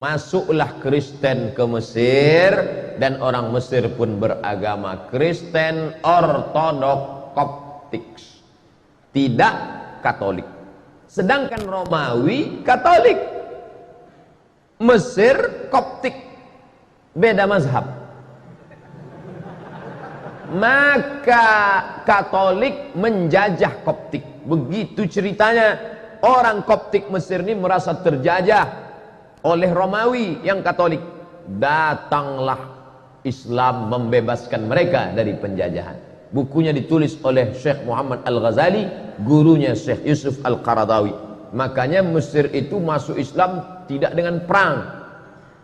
Masuklah Kristen ke Mesir dan orang Mesir pun beragama Kristen Ortodok Koptik, tidak Katolik. Sedangkan Romawi Katolik, Mesir Koptik, beda mazhab. Maka Katolik menjajah Koptik. Begitu ceritanya. Orang Koptik Mesir ini merasa terjajah oleh Romawi yang Katolik. Datanglah Islam membebaskan mereka dari penjajahan. Bukunya ditulis oleh Syekh Muhammad Al-Ghazali, gurunya Syekh Yusuf Al-Qaradawi. Makanya Mesir itu masuk Islam tidak dengan perang.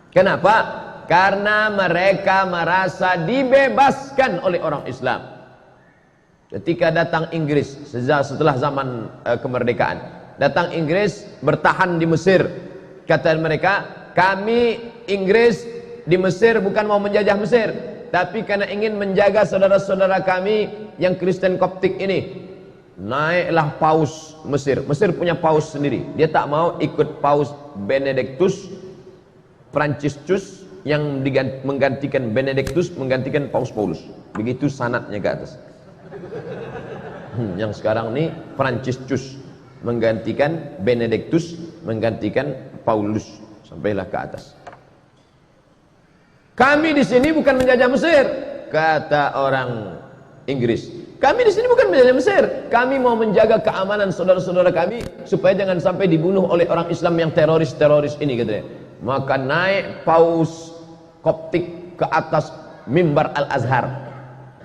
Kenapa? Karena mereka merasa dibebaskan oleh orang Islam. Ketika datang Inggris setelah zaman kemerdekaan, datang Inggris bertahan di Mesir. Kata mereka, kami Inggris di Mesir bukan mau menjajah Mesir, tapi karena ingin menjaga saudara-saudara kami yang Kristen Koptik ini. Naiklah paus Mesir. Mesir punya paus sendiri. Dia tak mau ikut paus Benedictus Franciscus yang menggantikan Benedictus, menggantikan paus Paulus. Begitu sanadnya ke atas. Yang sekarang ini Franciscus menggantikan Benedictus, menggantikan Paulus, sampailah ke atas. Kami di sini bukan menjajah Mesir, kata orang Inggris. Kami di sini bukan menjajah Mesir. Kami mau menjaga keamanan saudara-saudara kami supaya jangan sampai dibunuh oleh orang Islam yang teroris-teroris ini, katanya. Maka naik paus Koptik ke atas mimbar Al-Azhar.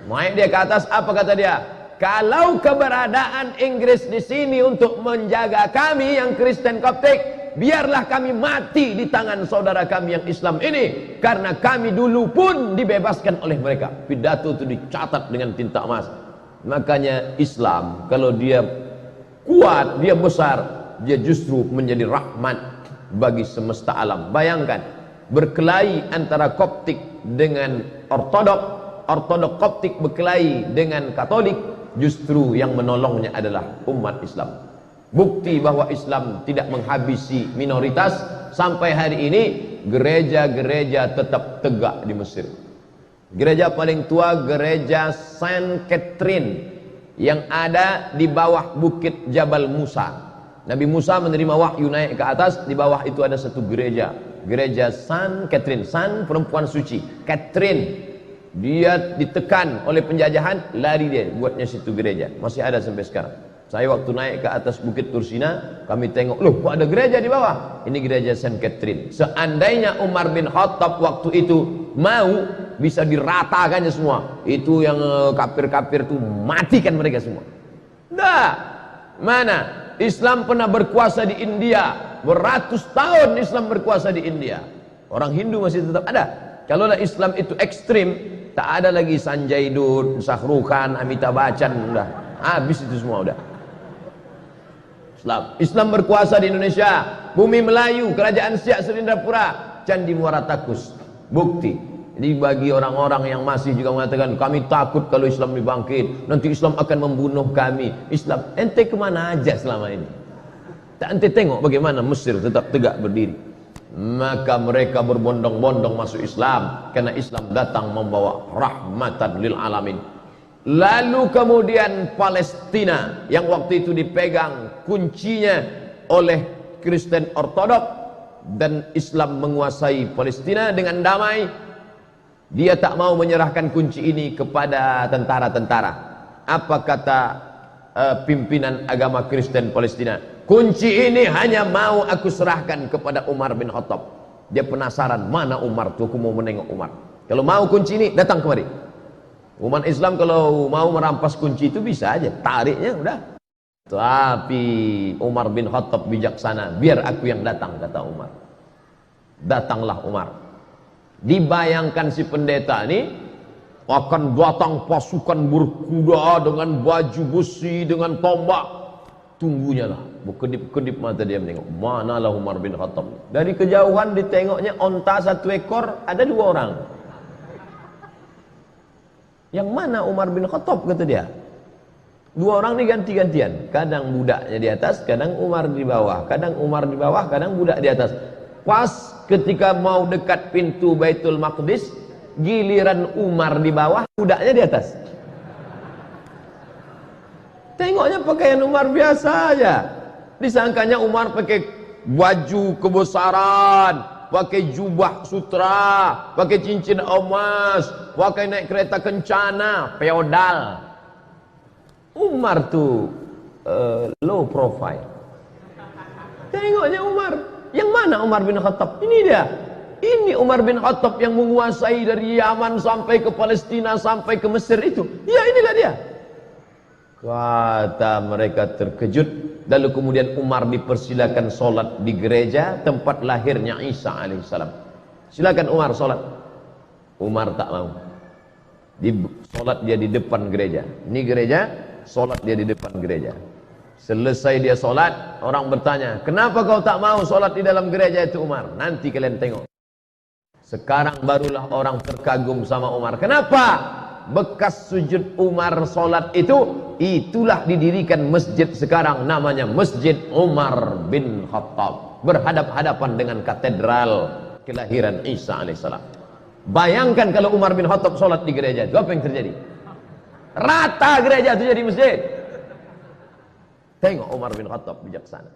Naik dia ke atas, apa kata dia? Kalau keberadaan Inggris di sini untuk menjaga kami yang Kristen Koptik, biarlah kami mati di tangan saudara kami yang Islam ini, karena kami dulu pun dibebaskan oleh mereka. Pidato itu dicatat dengan tinta emas. Makanya Islam kalau dia kuat, dia besar, dia justru menjadi rahmat bagi semesta alam. Bayangkan berkelahi antara Koptik dengan Ortodok, Ortodok Koptik berkelahi dengan Katolik, justru yang menolongnya adalah umat Islam. Bukti bahwa Islam tidak menghabisi minoritas. Sampai hari ini gereja-gereja tetap tegak di Mesir. Gereja paling tua gereja Saint Catherine yang ada di bawah bukit Jabal Musa. Nabi Musa menerima wahyu naik ke atas, di bawah itu ada satu gereja, gereja Saint Catherine, Saint perempuan suci, Catherine. Dia ditekan oleh penjajahan, lari dia buatnya situ gereja, masih ada sampai sekarang. Saya waktu naik ke atas bukit Tursina, kami tengok, loh kok ada gereja di bawah? Ini gereja Saint Catherine. Seandainya Umar bin Khattab waktu itu mau, bisa diratakannya semua. Itu yang kafir-kafir itu matikan mereka semua. Nah, mana? Islam pernah berkuasa di India, beratus tahun Islam berkuasa di India. Orang Hindu masih tetap ada. Kalau Islam itu ekstrim, tak ada lagi Sanjay Dutt, Shah Rukh Khan, Amitabh Bachchan, udah habis itu semua udah. Islam berkuasa di Indonesia, bumi Melayu, kerajaan Siak Serindrapura, Candi Muara Takus. Bukti. Jadi bagi orang-orang yang masih juga mengatakan kami takut kalau Islam dibangkit, nanti Islam akan membunuh kami. Islam, ente kemana aja selama ini? Tak ente tengok bagaimana Mesir tetap tegak berdiri. Maka mereka berbondong-bondong masuk Islam karena Islam datang membawa rahmatan lil alamin. Lalu kemudian Palestina yang waktu itu dipegang kuncinya oleh Kristen Ortodok dan Islam menguasai Palestina dengan damai. Dia tak mau menyerahkan kunci ini kepada tentara-tentara. Apa kata pimpinan agama Kristen Palestina? Kunci ini hanya mau aku serahkan kepada Umar bin Khattab. Dia penasaran, mana Umar tuh, aku mau menengok Umar. Kalau mau kunci ini, datang kemari. Umat Islam kalau mau merampas kunci itu bisa aja, tariknya udah. Tapi Umar bin Khattab bijaksana, biar aku yang datang, kata Umar. Datanglah Umar. Dibayangkan si pendeta ini akan datang pasukan berkuda dengan baju besi, dengan tombak. Tunggunya lah, berkedip-kedip mata dia menengok, manalah Umar bin Khattab. Dari kejauhan ditengoknya onta satu ekor, ada dua orang. Yang mana Umar bin Khattab, kata dia. Dua orang ini ganti-gantian. Kadang budaknya di atas, kadang Umar di bawah. Kadang Umar di bawah, kadang budak di atas. Pas ketika mau dekat pintu Baitul Maqdis, giliran Umar di bawah, kudanya di atas. Tengoknya pakaian Umar biasa aja. Disangkanya Umar pakai baju kebesaran, pakai jubah sutra, pakai cincin emas, pakai naik kereta kencana, feodal. Umar tuh low profile. Tengoknya Umar. Yang mana Umar bin Khattab? Ini dia. Ini Umar bin Khattab yang menguasai dari Yaman sampai ke Palestina, sampai ke Mesir itu. Ya, inilah dia. Kata mereka terkejut. Lalu kemudian Umar dipersilakan solat di gereja tempat lahirnya Isa alaihissalam. Silakan Umar solat. Umar tak mau. Solat dia di depan gereja. Ini gereja, solat dia di depan gereja. Selesai dia solat, orang bertanya, kenapa kau tak mau solat di dalam gereja itu Umar? Nanti kalian tengok. Sekarang barulah orang terkagum sama Umar. Kenapa? Bekas sujud Umar solat itu, itulah didirikan masjid sekarang, namanya Masjid Umar bin Khattab, berhadap-hadapan dengan katedral kelahiran Isa alaihissalam. Bayangkan kalau Umar bin Khattab solat di gereja itu, apa yang terjadi? Rata gereja itu jadi masjid. Tengok Umar bin Khattab bijaksana.